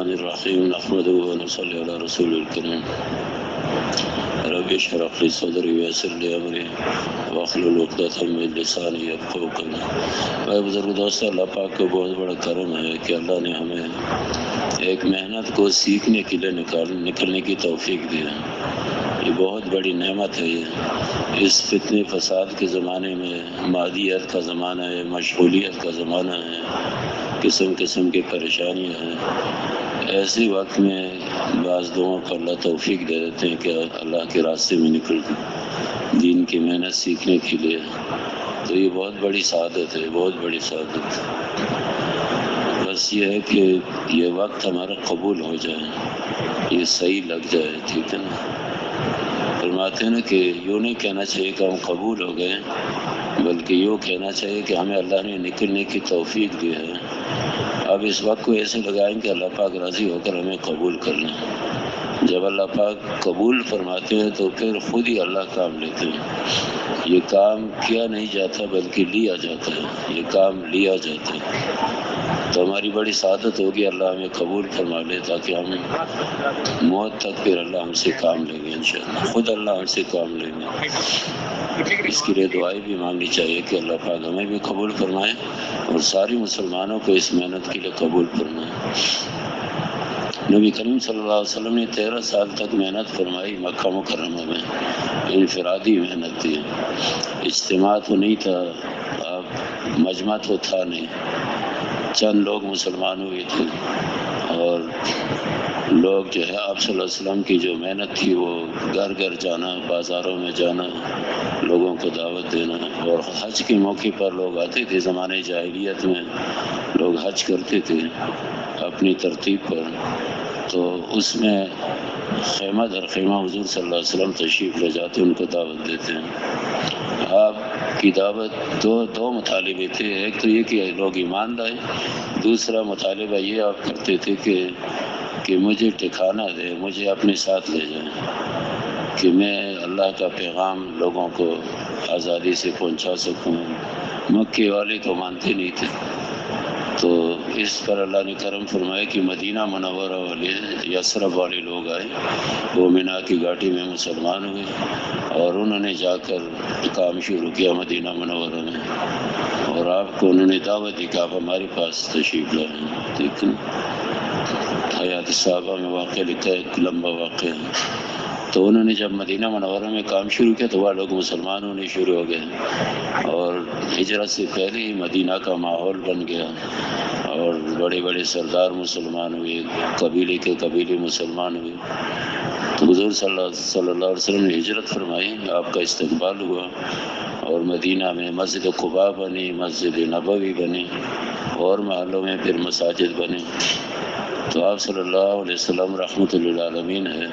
الرحمن الرحیم نحمده ونصلی علی رسول الکریم رب اشرح لی صدری ویسر لی امری واحلل عقدۃ من لسانی یفقهوا قولی۔ بھائی بزرگ دوستو، اللہ پاک کا بہت بڑا کرم ہے کہ اللہ نے ہمیں ایک محنت کو سیکھنے کے لیے نکلنے کی توفیق دی ہے۔ یہ بہت بڑی نعمت ہے۔ یہ اس فتنے فساد کے زمانے میں، مادیت کا زمانہ ہے، مشغولیت کا زمانہ ہے، قسم قسم کی پریشانیاں ہیں، ایسے وقت میں بعض لوگوں کو اللہ توفیق دے دیتے ہیں کہ اللہ کے راستے میں نکل دین کی محنت سیکھنے کے لیے، تو یہ بہت بڑی سعادت ہے، بہت بڑی سعادت ہے۔ بس یہ ہے کہ یہ وقت ہمارا قبول ہو جائے، یہ صحیح لگ جائے، ٹھیک ہے نا۔ فرماتے ہیں نا کہ یوں نہیں کہنا چاہیے کہ ہم قبول ہو گئے، بلکہ یوں کہنا چاہیے کہ ہمیں اللہ نے نکلنے کی توفیق دی ہے۔ اب اس وقت کو ایسے لگائیں کہ اللہ پاک راضی ہو کر ہمیں قبول کر لیں۔ جب اللہ پاک قبول فرماتے ہیں تو پھر خود ہی اللہ کام لیتے ہیں۔ یہ کام کیا نہیں جاتا بلکہ لیا جاتا ہے، یہ کام لیا جاتا ہے۔ تو ہماری بڑی سعادت ہوگی اللہ ہمیں قبول فرما لے، تاکہ ہم موت تک پھر اللہ ہم سے کام لیں گے انشاءاللہ، خود اللہ ہم سے کام لیں گے۔ اس کے لیے دعائیں بھی مانگنی چاہیے کہ اللہ پاک ہمیں بھی قبول فرمائے اور ساری مسلمانوں کو اس محنت کے لیے قبول فرمائے۔ نبی کریم صلی اللہ علیہ وسلم نے 13 سال تک محنت فرمائی مکہ مکرمہ میں، انفرادی محنت تھی، اجتماع تو نہیں تھا، اب مجمع تو تھا نہیں، چند لوگ مسلمان ہوئے تھے، اور لوگ جو ہے آپ صلی اللہ علیہ وسلم کی جو محنت تھی وہ گھر گھر جانا، بازاروں میں جانا، لوگوں کو دعوت دینا، اور حج کے موقع پر لوگ آتے تھے۔ زمانے جاہلیت میں لوگ حج کرتے تھے اپنی ترتیب پر، تو اس میں خیمہ در خیمہ حضور صلی اللہ علیہ وسلم تشریف لے جاتے، ان کو دعوت دیتے ہیں۔ آپ کی دعوت دو مطالبے تھے، ایک تو یہ کہ لوگ ایمان لائیں، دوسرا مطالبہ یہ آپ کرتے تھے کہ مجھے ٹھکانہ دے، مجھے اپنے ساتھ لے جائیں، کہ میں اللہ کا پیغام لوگوں کو آزادی سے پہنچا سکوں۔ مکے والے تو مانتے نہیں تھے، تو اس پر اللہ نے کرم فرمایا کہ مدینہ منورہ والے، یثرب والے لوگ آئے، وہ مینا کی گھاٹی میں مسلمان ہوئے، اور انہوں نے جا کر کام شروع کیا مدینہ منورہ میں، اور آپ کو انہوں نے دعوت دی کہ آپ ہمارے پاس تشریف لائیں۔ ٹھیک ہے، حیات صحابہ میں واقعہ لکھا ہے، ایک لمبا واقعہ ہے۔ تو انہوں نے جب مدینہ منورہ میں کام شروع کیا تو وہ لوگ مسلمان ہونے شروع ہو گئے، اور ہجرت سے پہلے ہی مدینہ کا ماحول بن گیا، اور بڑے بڑے سردار مسلمان ہوئے، قبیلے کے قبیلے مسلمان ہوئے۔ تو حضور صلی اللہ علیہ وسلم نے ہجرت فرمائی، آپ کا استقبال ہوا، اور مدینہ میں مسجد قباء بنی، مسجد نبوی بنی، اور محلوں میں پھر مساجد بنی۔ تو آپ صلی اللہ علیہ وسلم رحمۃ للعالمین ہے،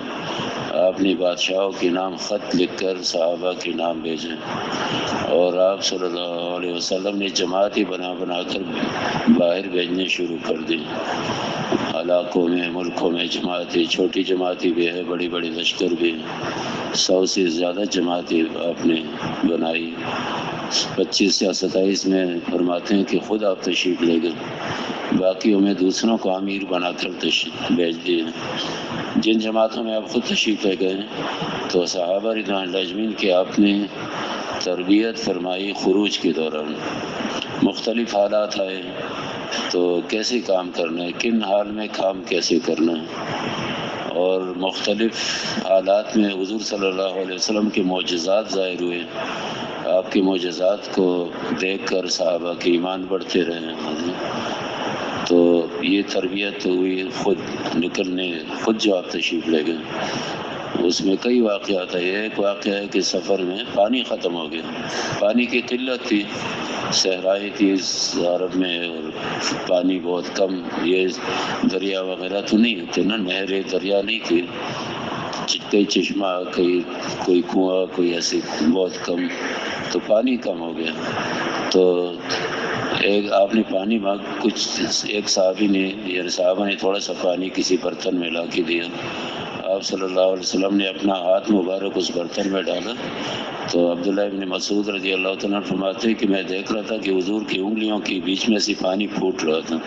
آپ نے بادشاہوں کے نام خط لکھ کر صحابہ کے نام بھیجے، اور آپ صلی اللہ علیہ وسلم نے جماعتیں بنا کر باہر بھیجنے شروع کر دی۔ علاقوں میں، ملکوں میں جماعتیں، چھوٹی جماعتیں بھی ہے، بڑی بڑی لشکر بھی، 100 سے زیادہ جماعتیں آپ نے بنائی۔ 25 یا 27 میں فرماتے ہیں کہ خود آپ تشریف لے گئے، باقیوں میں دوسروں کو امیر بنا کر بھیج دیے۔ جن جماعتوں میں آپ خود تشریف لے گئے تو صحابہ رضوان اللہ اجمعین کی آپ نے تربیت فرمائی۔ خروج کے دوران مختلف حالات آئے تو کیسے کام کرنا ہے، کن حال میں کام کیسے کرنا ہے، اور مختلف حالات میں حضور صلی اللہ علیہ وسلم کے معجزات ظاہر ہوئے۔ آپ کے معجزات کو دیکھ کر صحابہ کے ایمان بڑھتے رہے، تو یہ تربیت ہوئی۔ خود جو آپ تشریف لے گئے، اس میں کئی واقعات ہیں۔ ایک واقعہ ہے کہ سفر میں پانی ختم ہو گیا، پانی کی قلت تھی، صحرائی تھی اس عرب میں، اور پانی بہت کم، یہ دریا وغیرہ تو نہیں تھے نا، نہریں دریا نہیں تھی، کئی چشمہ، کوئی کنواں، کوئی ایسے بہت کم، تو پانی کم ہو گیا۔ تو آپ نے پانی ایک صحابی نے، یعنی صحابہ نے تھوڑا سا پانی کسی برتن میں لا کے دیا، آپ صلی اللہ علیہ وسلم نے اپنا ہاتھ مبارک اس برتن میں ڈالا تو عبداللہ ابن مسعود رضی اللہ تعالیٰ فرماتے کہ میں دیکھ رہا تھا کہ حضور کی انگلیوں کے بیچ میں سے پانی پھوٹ رہا تھا،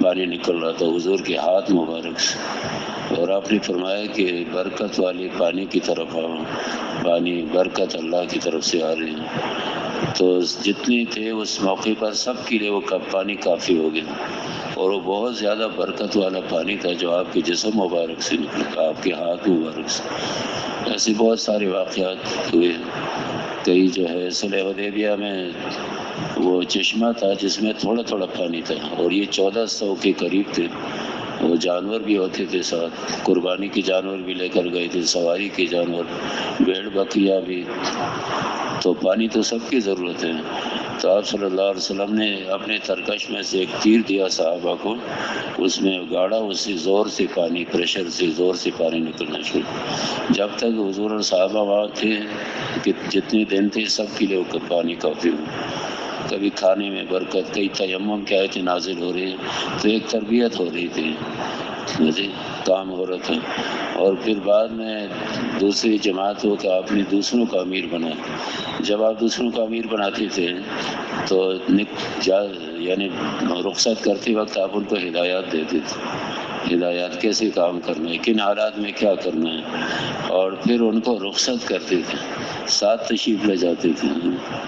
پانی نکل رہا تھا حضور کے ہاتھ مبارک سے، اور آپ نے فرمایا کہ برکت والے پانی کی طرف آؤ، پانی برکت اللہ کی طرف سے آ رہی ہے۔ تو جتنے تھے اس موقع پر سب کے لیے وہ پانی کافی ہو گیا، اور وہ بہت زیادہ برکت والا پانی تھا جو آپ کے جسم مبارک سے نکلا، آپ کے ہاتھ مبارک سے۔ ایسے بہت سارے واقعات ہوئے۔ کئی جو ہے صلح حدیبیہ میں وہ چشمہ تھا جس میں تھوڑا تھوڑا پانی تھا، اور یہ 1400 کے قریب تھے، وہ جانور بھی ہوتے تھے ساتھ، قربانی کے جانور بھی لے کر گئے تھے، سواری کے جانور، بھیڑ بکریاں بھی، تو پانی تو سب کی ضرورت ہے۔ تو آپ صلی اللہ علیہ وسلم نے اپنے ترکش میں سے ایک تیر دیا صحابہ کو، اس میں گاڑا، اس سے زور سے پانی، پریشر سے زور سے پانی نکلنا شروع۔ جب تک حضور اور صحابہ وہاں تھے کہ جتنے دن تھے سب کے لیے پانی کافی ہو۔ کبھی کھانے میں برکت، کئی تیمم کی آیتیں نازل ہو رہی ہیں، تو ایک تربیت ہو رہی تھی، کام ہو رہا تھا۔ اور پھر بعد میں دوسری جماعت ہو کہ آپ نے دوسروں کا امیر بنایا۔ جب آپ دوسروں کا امیر بناتے تھے تو یعنی رخصت کرتے وقت آپ ان کو ہدایات دیتے تھے، ہدایات کیسے کام کرنا ہے، کن حالات میں کیا کرنا ہے، اور پھر ان کو رخصت کرتے تھے، ساتھ تشریف لے جاتے تھے۔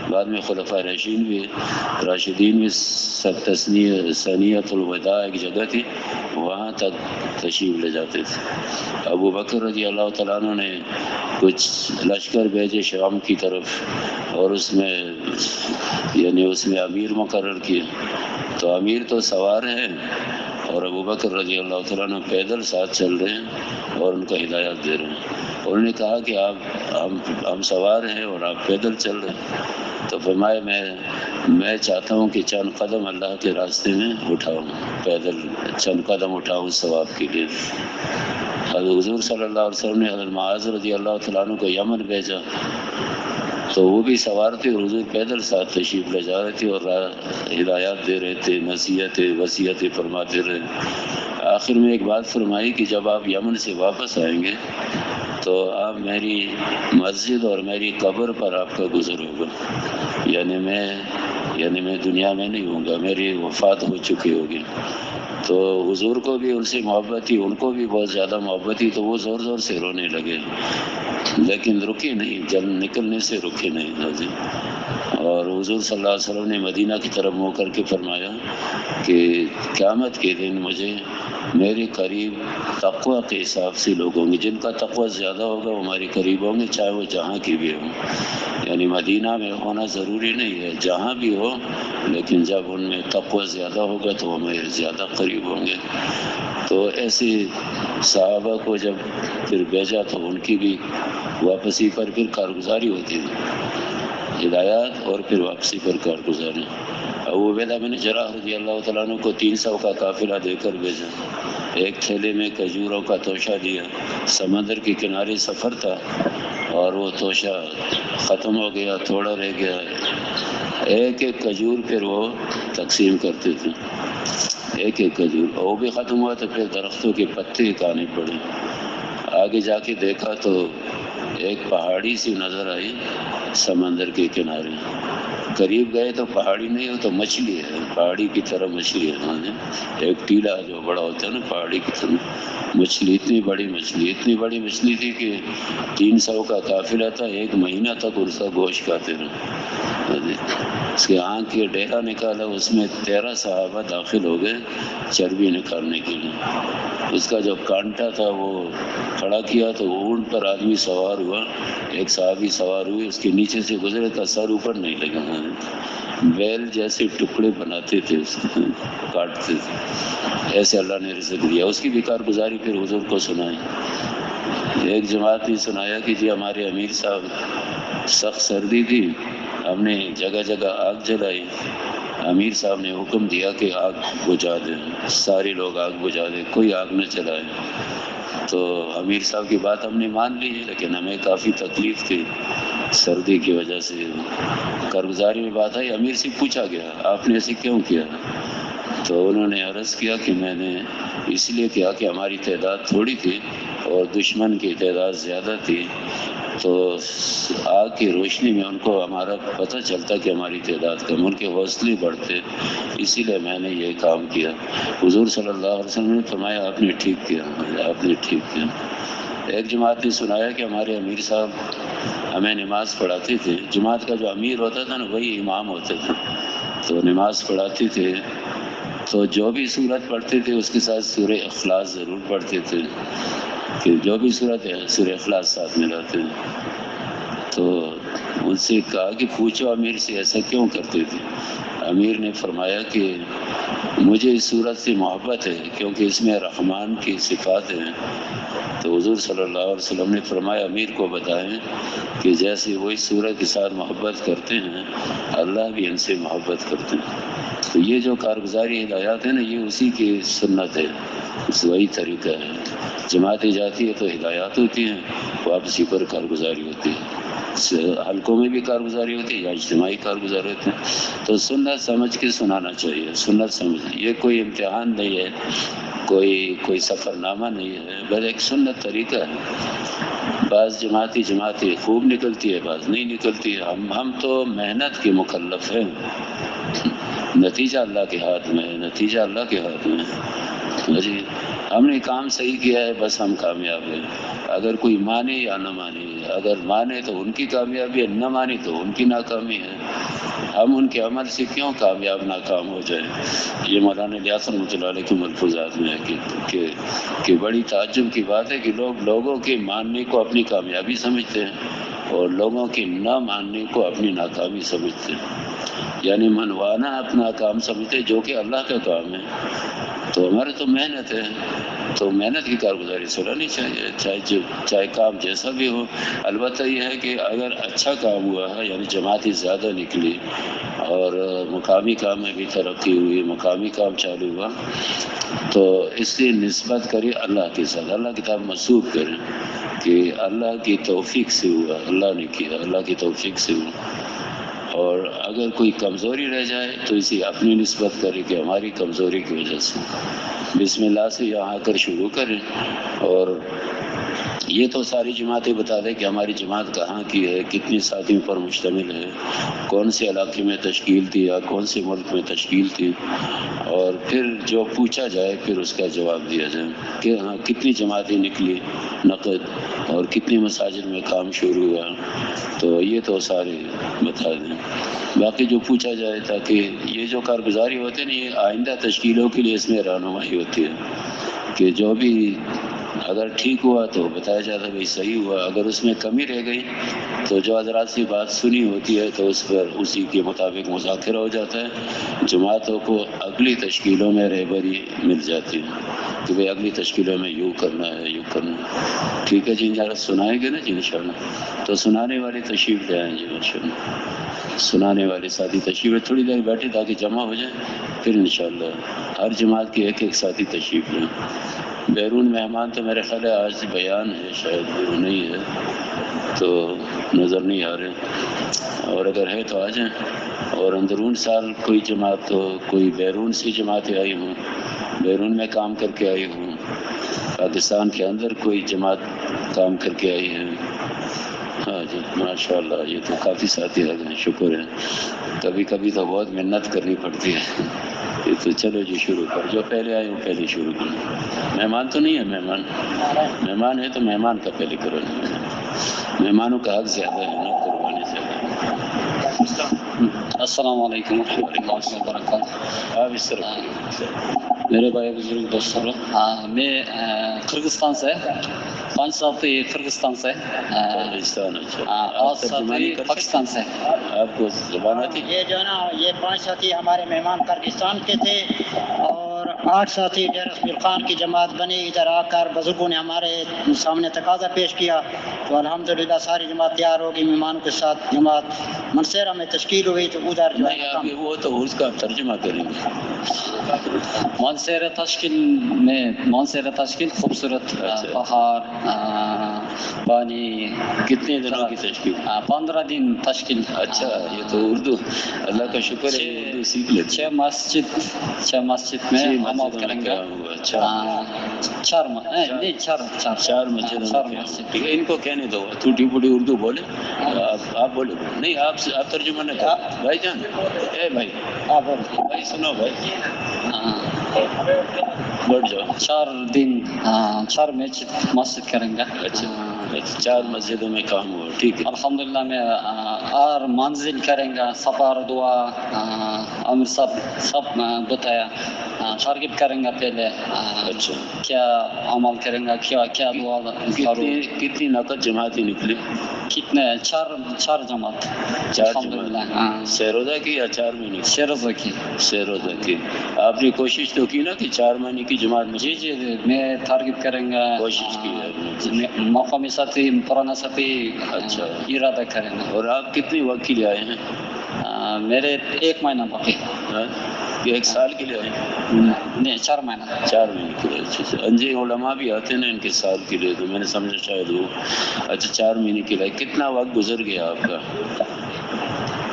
بعد میں خلفائے راشدین بھی ثنیۃ الوداع ایک جگہ تھی، وہاں تک تشریف لے جاتے تھے۔ ابو بکر رضی اللہ تعالیٰ عنہ نے کچھ لشکر بھیجے شام کی طرف، اور اس میں امیر مقرر کیے، تو امیر تو سوار ہیں اور ابو بکر رضی اللہ تعالیٰ عنہ پیدل ساتھ چل رہے ہیں اور ان کو ہدایات دے رہے ہیں۔ انہوں نے کہا کہ ہم سوار ہیں اور آپ پیدل چل رہے ہیں، تو فرمایا میں چاہتا ہوں کہ چند قدم اللہ کے راستے میں اٹھاؤں، پیدل چند قدم اٹھاؤں ثواب کے لیے۔ حضور صلی اللہ علیہ وسلم نے حضرت معاذ رضی اللہ تعالیٰ عنہ کو یمن بھیجا، تو وہ بھی سوار تھے، اور حضور پیدل ساتھ تشریف لے جا رہے تھے اور ہدایات دے رہے تھے، وصیتیں فرماتے رہے۔ آخر میں ایک بات فرمائی کہ جب آپ یمن سے واپس آئیں گے تو آپ میری مسجد اور میری قبر پر آپ کا گزر ہوگا، یعنی میں دنیا میں نہیں ہوں گا، میری وفات ہو چکی ہوگی۔ تو حضور کو بھی ان سے محبت تھی، ان کو بھی بہت زیادہ محبت تھی، تو وہ زور زور سے رونے لگے، لیکن رکے نہیں، جب نکلنے سے رکے نہیں۔ اور حضور صلی اللہ علیہ وسلم نے مدینہ کی طرف منہ کر کے فرمایا کہ قیامت کے دن مجھے میرے قریب تقویٰ کے حساب سے لوگ ہوں گے، جن کا تقویٰ زیادہ ہوگا وہ ہمارے قریب ہوں گے، چاہے وہ جہاں کی بھی ہوں۔ یعنی مدینہ میں ہونا ضروری نہیں ہے، جہاں بھی ہو، لیکن جب ان میں تقویٰ زیادہ ہوگا تو وہ ہمیں زیادہ قریب ہوں گے۔ تو ایسے صحابہ کو جب پھر بھیجا تو ان کی بھی واپسی پر پھر کارگزاری ہوتی ہے، ہدایات اور پھر واپسی پر کارگزاری۔ ابو عبیدہ بن جراح رضی اللہ تعالیٰ عنہ کو 300 کا قافلہ دے کر بھیجا، ایک تھیلے میں کھجوروں کا توشہ دیا، سمندر کے کنارے سفر تھا اور وہ توشہ ختم ہو گیا، تھوڑا رہ گیا، ایک ایک کھجور پھر وہ تقسیم کرتے تھے، ایک ایک کھجور، وہ بھی ختم ہوا تو پھر درختوں کے پتے کھانے پڑے۔ آگے جا کے دیکھا تو ایک پہاڑی سی نظر آئی سمندر کے کنارے، قریب گئے تو پہاڑی نہیں ہو تو مچھلی ہے، پہاڑی کی طرح مچھلی ہے، ایک ٹیلا جو بڑا ہوتا ہے نا پہاڑی کی طرح مچھلی، اتنی بڑی مچھلی تھی کہ 300 کا قافلہ تھا، 1 مہینہ تک اس کا گوشت کھاتے رہے۔ اس کے آنکھ کے ڈیرا نکالا، اس میں 13 صحابہ داخل ہو گئے چربی نکالنے کے لیے۔ اس کا جو کانٹا تھا وہ کھڑا کیا تو اونٹ پر آدمی سوار ہوا، ایک صحابی سوار ہوئے، اس کے نیچے سے گزرے تو سر اوپر نہیں لگا، بیل جیسے ٹکڑے بناتے تھے، کاٹتے تھے، ایسے اللہ نے رزق دیا۔ اس کی بھی کارگزاری پھر حضور کو سنائی۔ ایک جماعت نے سنایا کہ جی ہمارے امیر صاحب سخت سردی تھی، ہم نے جگہ جگہ آگ جلائی، امیر صاحب نے حکم دیا کہ آگ بجھا دیں، سارے لوگ آگ بجھا دیں، کوئی آگ نہ جلائے۔ تو امیر صاحب کی بات ہم نے مان لی، لیکن ہمیں کافی تکلیف تھی سردی کی وجہ سے۔ کارگزاری میں بات آئی، امیر سے پوچھا گیا آپ نے ایسے کیوں کیا؟ تو انہوں نے عرض کیا کہ میں نے اس لیے کیا کہ ہماری تعداد تھوڑی تھی اور دشمن کی تعداد زیادہ تھی، تو آگ کی روشنی میں ان کو ہمارا پتہ چلتا کہ ہماری تعداد کم، ان کے حوصلے بڑھتے، اسی لیے میں نے یہ کام کیا۔ حضور صلی اللہ علیہ وسلم نے فرمایا آپ نے ٹھیک کیا، آپ نے ٹھیک کیا۔ ایک جماعت نے سنایا کہ ہمارے امیر صاحب ہمیں نماز پڑھاتے تھے، جماعت کا جو امیر ہوتا تھا نا وہی امام ہوتے تھے، تو نماز پڑھاتے تھے تو جو بھی سورت پڑھتے تھے اس کے ساتھ سورہ اخلاص ضرور پڑھتے تھے، کہ جو بھی سورت ہے سورہ اخلاص ساتھ میں لاتے ہیں۔ تو ان سے کہا کہ پوچھو امیر سے ایسا کیوں کرتے تھے؟ امیر نے فرمایا کہ مجھے اس سورت سے محبت ہے کیونکہ اس میں رحمان کی صفات ہیں۔ تو حضور صلی اللہ علیہ وسلم نے فرمایا امیر کو بتائیں کہ جیسے وہ اس سورت کے ساتھ محبت کرتے ہیں اللہ بھی ان سے محبت کرتے ہیں۔ تو یہ جو کارگزاری ہدایات ہے نا یہ اسی کی سنت ہے، وہی طریقہ ہے۔ جماعتیں جاتی ہے تو ہدایات ہوتی ہیں، واپسی پر کارگزاری ہوتی ہے، حلقوں میں بھی کارگزاری ہوتی ہے یا اجتماعی کارگزاری ہوتی ہے۔ تو سنت سمجھ کے سنانا چاہیے، سنت سمجھ، یہ کوئی امتحان نہیں ہے، کوئی سفر نامہ نہیں ہے، بس ایک سنت طریقہ ہے۔ بعض جماعتیں خوب نکلتی ہے، بعض نہیں نکلتی ہے۔ ہم تو محنت کے مکلف ہیں، نتیجہ اللہ کے ہاتھ میں ہے، نتیجہ اللہ کے ہاتھ میں ہے۔ جی ہم نے کام صحیح کیا ہے بس ہم کامیاب ہیں، اگر کوئی مانے یا نہ مانے، اگر مانے تو ان کی کامیابی ہے، نہ مانے تو ان کی ناکامی ہے۔ ہم ان کے عمل سے کیوں کامیاب ناکام ہو جائیں؟ یہ مولانا الیاس رحمۃ اللہ علیہ کے ملفوظات میں ہے کہ بڑی تعجب کی بات ہے کہ لوگوں کے ماننے کو اپنی کامیابی سمجھتے ہیں اور لوگوں کے نہ ماننے کو اپنی ناکامی سمجھتے ہیں، یعنی منوانا اپنا کام سمجھتے جو کہ اللہ کا کام ہے۔ تو ہمارے تو محنت ہے، تو محنت کی کارگزاری سنانی چاہیے، چاہے کام جیسا بھی ہو۔ البتہ یہ ہے کہ اگر اچھا کام ہوا ہے یعنی جماعتیں زیادہ نکلی اور مقامی کام میں بھی ترقی ہوئی، مقامی کام چالو ہوا، تو اس سے نسبت کرے اللہ کے ساتھ، اللہ کی طرف منسوب کریں کہ اللہ کی توفیق سے ہوا، اللہ نے کیا، اللہ کی توفیق سے ہوا۔ اور اگر کوئی کمزوری رہ جائے تو اسے اپنی نسبت کرے کہ ہماری کمزوری کی وجہ سے۔ بسم اللہ سے یہاں آ کر شروع کریں، اور یہ تو ساری جماعتیں بتا دیں کہ ہماری جماعت کہاں کی ہے، کتنی ساتھیوں پر مشتمل ہے، کون سے علاقے میں تشکیل تھی یا کون سے ملک میں تشکیل تھی، اور پھر جو پوچھا جائے پھر اس کا جواب دیا جائے کہ ہاں کتنی جماعتیں نکلی نقد اور کتنی مساجد میں کام شروع ہوا، تو یہ تو سارے بتا دیں۔ باقی جو پوچھا جائے تاکہ یہ جو کارگزاری ہوتے ہیں یہ آئندہ تشکیلوں کے لیے اس میں رہنمائی ہوتی ہے کہ جو بھی اگر ٹھیک ہوا تو بتایا جاتا ہے بھائی صحیح ہوا، اگر اس میں کمی رہ گئی تو جو حضرات سے بات سنی ہوتی ہے تو اس پر اسی کے مطابق مذاکرہ ہو جاتا ہے، جماعتوں کو اگلی تشکیلوں میں رہبری مل جاتی ہے کہ بھائی اگلی تشکیلوں میں یوں کرنا ہے، یوں کرنا ہے۔ ٹھیک ہے جی، انشاءاللہ سنائیں گے نا جی انشاءاللہ، تو سنانے والے تشریف لے آئیں جی انشاءاللہ، سنانے والے ساتھی تشریف تھوڑی دیر بیٹھے تاکہ جمع ہو جائیں، پھر انشاءاللہ ہر جماعت کے ایک ساتھی تشریف لیں۔ بیرون مہمان تو میرے خیال ہے آج بیان ہے، شاید نہیں ہے تو نظر نہیں آ رہے، اور اگر ہے تو آ جائیں۔ اور اندرون سال کوئی جماعت ہو، کوئی بیرون سے جماعتیں آئی ہوں، بیرون میں کام کر کے آئی ہوں، پاکستان کے اندر کوئی جماعت کام کر کے آئی ہے، ہاں جی ماشاء اللہ، یہ تو کافی ساتھی آ گئے، شکر ہے۔ کبھی کبھی تو بہت محنت کرنی پڑتی ہے، یہ تو چلو جی شروع کر، جو پہلے آئے وہ پہلے شروع کریں۔ مہمان تو نہیں ہے، مہمان ہے تو مہمان کا پہلے کرو، مہمانوں کا حق زیادہ ہے نا، قربانی زیادہ۔ السلام علیکم ورحمۃ اللہ وبرکاتہ۔ آپ اس طرح میرے بھائی بزرگ دوستوں، میں قرغستان سے، 5 ساتھی قرغستان سے، پاکستان، اچھا 8 ساتھی پاکستان سے۔ آپ کو زبان آتی؟ یہ جو ہے نا یہ 5 ساتھی ہمارے مہمان قرغستان کے تھے اور 8 ساتھی ڈیر اسمیل خان کی جماعت بنی، ادھر آ کر بزرگوں نے ہمارے سامنے تقاضا پیش کیا تو الحمدللہ ساری جماعت تیار ہوگی، مہمانوں کے ساتھ جماعت منصیرہ میں تشکیل ہوئی تو ادھر جو ہے ابھی وہ تو اس کا ترجمہ کریں گے۔ منصیرہ تشکیل خوبصورت پہاڑ، پانی، کتنے دنوں کی تشکیل؟ 15 دن تشکیل۔ اچھا، یہ تو اردو، اللہ کا شکر ہے اردو سیکھ لیتے ہیں. چھ مسجد میں عمل کریں گے. چار مسجد. ٹھیک ہے، ان کو کہنے دو، ٹوٹی پھوٹی اردو بولے. آپ بولے نہیں، آپ ترجمہ نہ کرو بھائی جان. اے بھائی بھائی سنو بھائی، بیٹھ جاؤ. 4 دن 4 مسجد کریں گے. اچھا 4 مسجدوں میں کام ہوا، ٹھیک ہے. الحمدللہ میں اور منزل کریں گا، سفر دعا امر سب بتایا. ترغیب کریں گا پہلے. اچھا کیا عمل کریں گا، کیا دعا کروں. کتنی نقد جماعتیں نکلی؟ کتنے؟ 4 جماعت. 4 الحمدللہ. جماعت سیروزہ کی یا 4 مہینے کی؟ شیروزہ کی. سیروزہ کی. آپ نے کوشش تو کی نا کہ 4 مہینے کی جماعت میں؟ جی میں ترغیب کریں گا. کوشش کی ہے. مقامی ساتھی پرانا ساتھی اچھا ارادہ کریں گے. اور آپ کتنے وقت کے لیے آئے ہیں؟ میرے 1 مہینہ باقی. 1 سال کے لیے آئے ہیں؟ نہیں 4 مہینہ. 4 مہینے کے لیے. اچھا انجی علماء بھی آتے ہیں نا ان کے سال کے لیے، تو میں نے سمجھا شاید وہ. اچھا 4 مہینے کے لیے. کتنا وقت گزر گیا آپ کا؟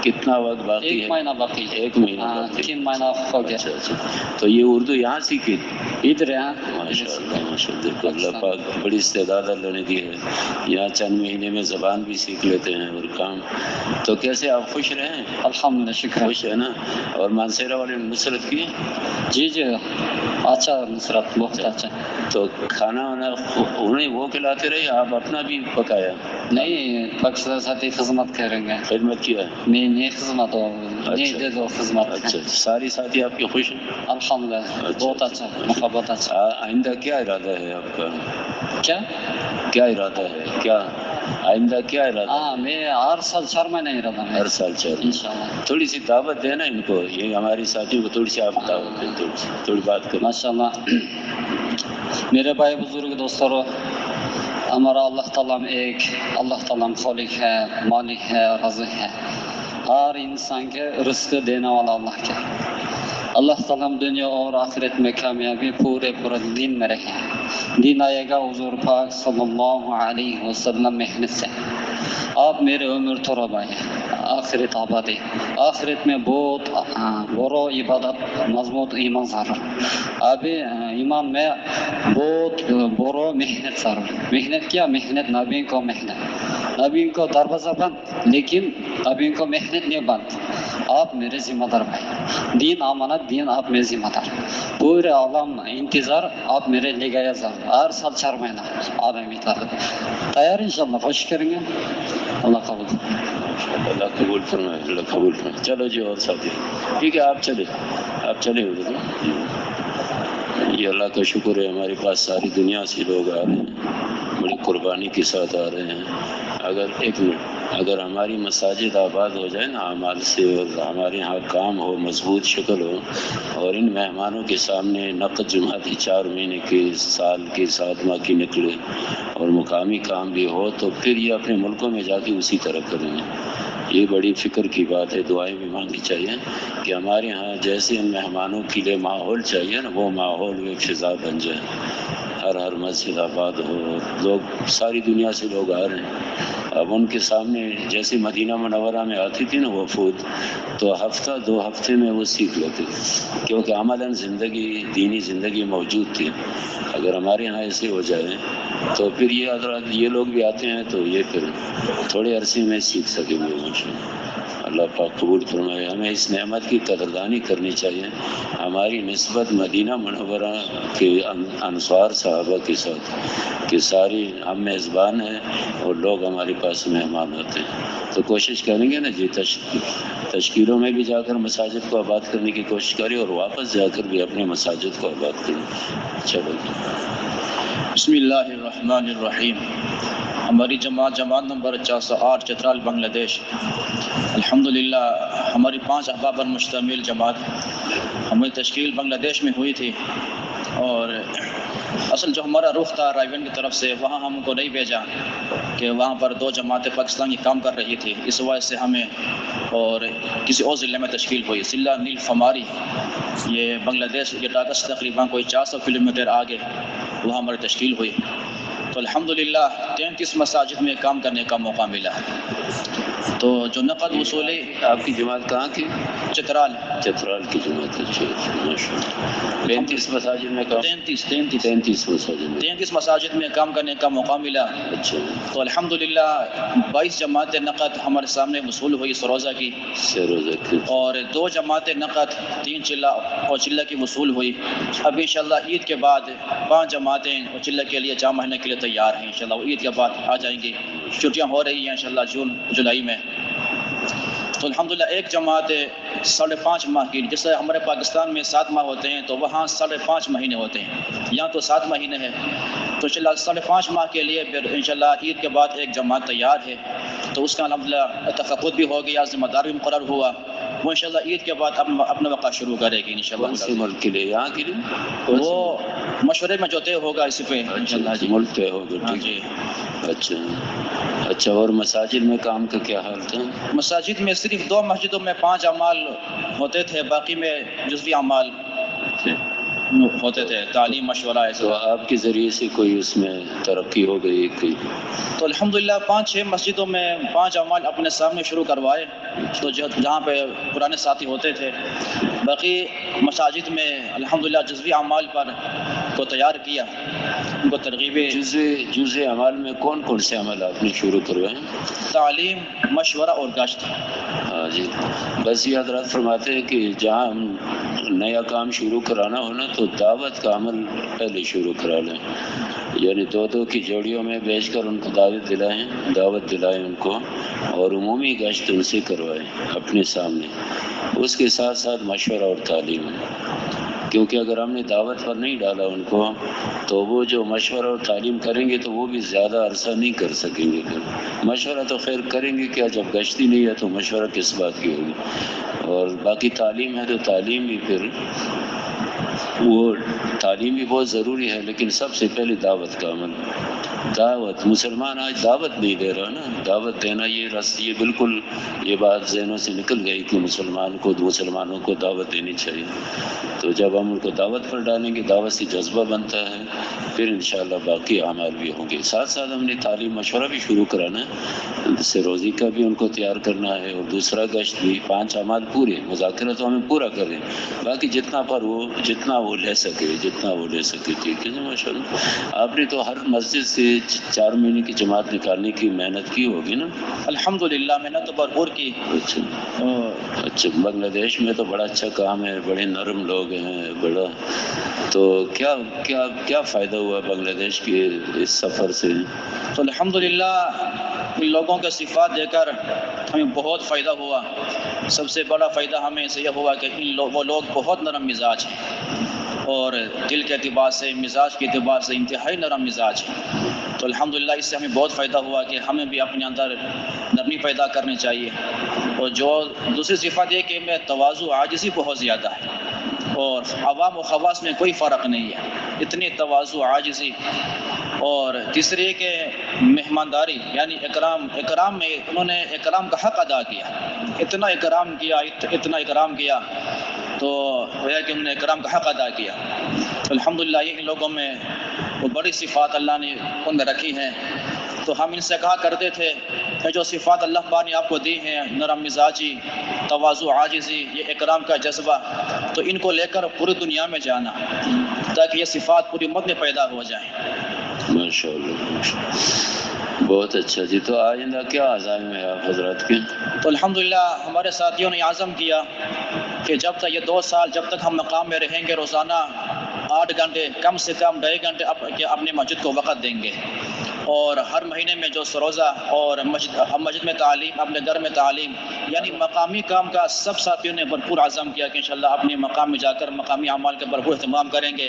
کتنا وقت باقی ہے؟ 1 مہینہ باقی. 1 مہینہ باقی. 3 مہینہ ہو گیا. اچھا تو یہ اردو یہاں سیکھی؟ ادھر یہاں. ماشاء اللہ دیکھو اللہ پاک بڑی استعداد اللہ نے دی ہے. یہاں چند مہینے میں زبان بھی سیکھ لیتے ہیں اور کام. تو کیسے آپ خوش رہیں؟ الحمدللہ شکر. خوش ہے نا. اور مانسیرا والے نے نصرت کی؟ جی اچھا نصرت بہت اچھا. تو کھانا وانا انہیں وہ کھلاتے رہے، آپ اپنا بھی پکایا؟ نہیں پاکستان ساتھی خدمت کریں گے. خدمت کیا؟ نہیں خدمت نہیں دے دو خدمت. اچھا ساری ساتھی آپ کے خوش ہیں؟ الحمدللہ بہت اچھا محبت اچھا. آئندہ کیا ارادہ ہے آپ کا؟ کیا ارادہ ہے؟ کیا آئندہ کیا ارادہ ہے؟ میں ہر سال 4 مہینے ارادہ ہے. ہر سال 4 انشاءاللہ. تھوڑی سی دعوت دینا ان کو، یہ ہماری ساتھیوں کو تھوڑی سی آپ دعوت دیں، تھوڑی بات کریں. ماشاءاللہ. میرے بھائی بزرگ دوستوں، ہمارا اللہ تعالیٰ ایک اللہ تعالیٰ خالق ہے، مالک ہے، رازق ہے. ہر انسان کے رزق دینے والا اللہ کے. اللہ تعالیٰ دنیا اور آخرت میں کامیابی پورے دین میں رکھے. دین آئے گا حضور پاک صلی اللہ علیہ وسلم محنت سے. آپ میرے عمر تھوڑا بھائی، آخرت آبادی. آخرت میں بہت بڑا عبادت مضبوط ایمان ضرور. ابھی ایمان میں بہت بڑا محنت ضرور. محنت کیا؟ محنت نبی کو محنت. نبی کو دروازہ بند، لیکن نبی کو محنت نہیں بند. آپ میرے ذمہ دار بھائی. دین امانت، دین آپ میرے ذمہ دار. پورے عالم انتظار آپ میرے لے گئے ضرور. ہر سال 4 مہینہ عالمی تیار انشاءاللہ. کوشش کریں گے. اللہ قبول فرمائے. اللہ قبول فرمائے. چلو جی اور ساتھی ٹھیک ہے، آپ چلے ادھر. یہ اللہ کا شکر ہے، ہمارے پاس ساری دنیا سے لوگ آ رہے ہیں، بڑی قربانی کے ساتھ آ رہے ہیں. اگر ہماری مساجد آباد ہو جائے نا اعمال سے، اور ہمارے یہاں کام ہو، مضبوط شکل ہو، اور ان مہمانوں کے سامنے نقد جماعتی 4 مہینے کے، سال کے 7 ماہ کی نکلے، اور مقامی کام بھی ہو، تو پھر یہ اپنے ملکوں میں جا کے اسی طرح کریں گے. یہ بڑی فکر کی بات ہے. دعائیں بھی مانگنی چاہیے کہ ہمارے ہاں جیسے ان مہمانوں کے لیے ماحول چاہیے نا، وہ ماحول میں فضا بن جائے. ہر مسجد آباد ہو. لوگ ساری دنیا سے لوگ آ رہے ہیں. اب ان کے سامنے جیسے مدینہ منورہ میں آتی تھی نا وفود، تو ہفتہ 2 ہفتے میں وہ سیکھ لیتے تھے، کیونکہ عملاً زندگی، دینی زندگی موجود تھی. اگر ہمارے یہاں ایسے ہو جائے تو پھر یہ لوگ بھی آتے ہیں تو یہ پھر تھوڑے عرصے میں سیکھ سکیں گے ماشاءاللہ. اللہ پاک قبول فرمائے. ہمیں اس نعمت کی قدردانی کرنی چاہیے. ہماری نسبت مدینہ منورہ کے انصار صحابہ کے ساتھ کہ ساری ہم میزبان ہیں اور لوگ ہمارے پاس مہمان ہوتے ہیں. تو کوشش کریں گے نا جی، تشکیلوں میں بھی جا کر مساجد کو آباد کرنے کی کوشش کریں، اور واپس جا کر بھی اپنے مساجد کو آباد کریں. چلو بسم اللہ الرحمن الرحیم. ہماری جماعت نمبر 408 چترال بنگلہ دیش. الحمدللہ ہماری 5 احباب پر مشتمل جماعت ہماری تشکیل بنگلہ دیش میں ہوئی تھی، اور اصل جو ہمارا رخ تھا رائیون کی طرف سے، وہاں ہم کو نہیں بھیجا کہ وہاں پر 2 جماعتیں پاکستانی کام کر رہی تھی. اس وجہ سے ہمیں اور کسی اور ضلع میں تشکیل ہوئی، ضلع نیل فماری. یہ بنگلہ دیش یہ ڈھاکہ سے تقریباً کوئی 400 کلومیٹر آگے وہاں ہماری تشکیل ہوئی. تو الحمدللہ 33 مساجد میں کام کرنے کا موقع ملا. تو جو نقد وصولی آپ کی جماعت کہاں کی؟ چترال چترال کی جماعت. اچھا ماشاء اللہ. 35 مساجد میں کام. 33 مساجد میں. 33 مساجد میں کام کرنے کا موقع ملا. اچھا. تو الحمدللہ 22 جماعت نقد ہمارے سامنے وصول ہوئی سروزہ کی، سروزہ کی، اور 2 جماعت نقد 3 چلہ اور چلہ کی وصول ہوئی. اب انشاءاللہ عید کے بعد 5 جماعتیں اور چلہ کے لیے جامع مہینے کے لیے تیار ہیں. انشاءاللہ وہ عید کے بعد آ جائیں گی. چھٹیاں ہو رہی ہیں انشاءاللہ جون جولائی میں. تو الحمدللہ ایک جماعت 5.5 ماہ کی، جیسے ہمارے پاکستان میں 7 ماہ ہوتے ہیں تو وہاں 5.5 مہینے ہوتے ہیں، یہاں تو 7 مہینے ہیں. تو انشاءاللہ 5.5 ماہ کے لیے پھر انشاءاللہ عید کے بعد ایک جماعت تیار ہے. تو اس کا الحمدللہ تفقد بھی ہو گیا، ذمہ دار بھی مقرر ہوا. وہ انشاءاللہ عید کے بعد اپنا وقت شروع کرے گی انشاءاللہ. کون سے ملک کے لیے؟ یہاں کے لیے وہ مشورے میں جو طے ہوگا اسی پہ انشاءاللہ. جی ملک طے ہوگا. جی. اچھا اچھا. اور مساجد میں کام کا کیا حال تھا؟ مساجد میں صرف 2 مسجدوں میں 5 اعمال ہوتے تھے، باقی میں جزوی اعمال ہوتے تھے، تعلیم مشورہ ایسا. تو آپ کے ذریعے سے کوئی اس میں ترقی ہو گئی کوئی؟ تو الحمدللہ 5-6 مسجدوں میں 5 اعمال اپنے سامنے شروع کروائے، تو جہاں پہ پرانے ساتھی ہوتے تھے. باقی مساجد میں الحمدللہ جزوی اعمال پر کو تیار کیا، ان کو ترغیبیں. جزوی اعمال میں کون کون سے عمل آپ نے شروع کروائے؟ تعلیم، مشورہ اور گشت. ہاں جی. بس یہ حضرات فرماتے ہیں کہ جہاں ہم نیا کام شروع کرانا ہو نا تو دعوت کا عمل پہلے شروع کرا لیں. یعنی 2 کی جوڑیوں میں بیچ کر ان کو دعوت دلائیں ان کو، اور عمومی گشت ان سے کروائیں اپنے سامنے. اس کے ساتھ ساتھ مشورہ اور تعلیم، کیونکہ اگر ہم نے دعوت پر نہیں ڈالا ان کو تو وہ جو مشورہ اور تعلیم کریں گے تو وہ بھی زیادہ عرصہ نہیں کر سکیں گے. پھر مشورہ تو خیر کریں گے کیا، جب گشتی نہیں ہے تو مشورہ کس بات کی ہوگی. اور باقی تعلیم ہے تو تعلیم بھی پھر وہ تعلیم بھی بہت ضروری ہے، لیکن سب سے پہلے دعوت کا عمل. دعوت، مسلمان آج دعوت نہیں دے رہا نا. دعوت دینا یہ بالکل یہ بات ذہنوں سے نکل گئی کہ مسلمانوں کو دعوت دینی چاہیے. تو جب ہم ان کو دعوت پر ڈالیں گے، دعوت سے جذبہ بنتا ہے، پھر انشاءاللہ باقی اعمال بھی ہوں گے. ساتھ ساتھ ہم نے تعلیم مشورہ بھی شروع کرانا ہے، جس سے روزی کا بھی ان کو تیار کرنا ہے، اور دوسرا گشت بھی. 5 اعمال پورے، مذاکرہ تو ہمیں پورا کریں، باقی جتنا وہ لے سکے. ٹھیک ہے جی ماشاء اللہ. آپ نے تو ہر مسجد سے 4 مہینے کی جماعت نکالنے کی محنت کی ہوگی نا؟ الحمدللہ محنت تو بھرپور کی. اچھا. بنگلہ دیش میں تو بڑا اچھا کام ہے، بڑے نرم لوگ ہیں بڑا. تو کیا فائدہ ہوا بنگلہ دیش کے اس سفر سے؟ تو الحمدللہ ان لوگوں کے صفات دے کر ہمیں بہت فائدہ ہوا. سب سے بڑا فائدہ ہمیں سے یہ ہوا کہ وہ لوگ بہت نرم مزاج ہیں، اور دل کے اعتبار سے، مزاج کے اعتبار سے انتہائی نرم مزاج ہیں. تو الحمدللہ اس سے ہمیں بہت فائدہ ہوا کہ ہمیں بھی اپنے اندر نرمی پیدا کرنی چاہیے. اور جو دوسری صفت یہ کہ میں تواضع، عاجزی بہت زیادہ ہے، اور عوام و خواص میں کوئی فرق نہیں ہے، اتنی تواضع، عاجزی. اور تیسری کہ مہمانداری، یعنی اکرام میں انہوں نے اکرام کا حق ادا کیا. اتنا اکرام کیا تو گویا کہ انہوں نے اکرام کا حق ادا کیا. الحمدللہ یہ ان لوگوں میں وہ بڑی صفات اللہ نے ان میں رکھی ہیں. تو ہم ان سے کہا کرتے تھے کہ جو صفات اللہ پاک نے آپ کو دی ہیں، نرم مزاجی، تواضع، عاجزی، یہ اکرام کا جذبہ، تو ان کو لے کر پوری دنیا میں جانا تاکہ یہ صفات پوری امت میں پیدا ہو جائیں. ماشاءاللہ بہت اچھا جی. تو آئندہ کیا عزائم ہے آپ حضرات کے؟ تو الحمدللہ ہمارے ساتھیوں نے عزم کیا کہ جب تک یہ 2 سال جب تک ہم مقام میں رہیں گے، روزانہ 8 گھنٹے، کم سے کم 2.5 گھنٹے اپنے مسجد کو وقت دیں گے. اور ہر مہینے میں جو سروزہ اور مسجد میں تعلیم، اپنے گھر میں تعلیم، یعنی مقامی کام کا سب ساتھیوں نے بھرپور عزم کیا کہ انشاءاللہ اپنے مقام میں جا کر مقامی اعمال کا بھرپور اہتمام کریں گے.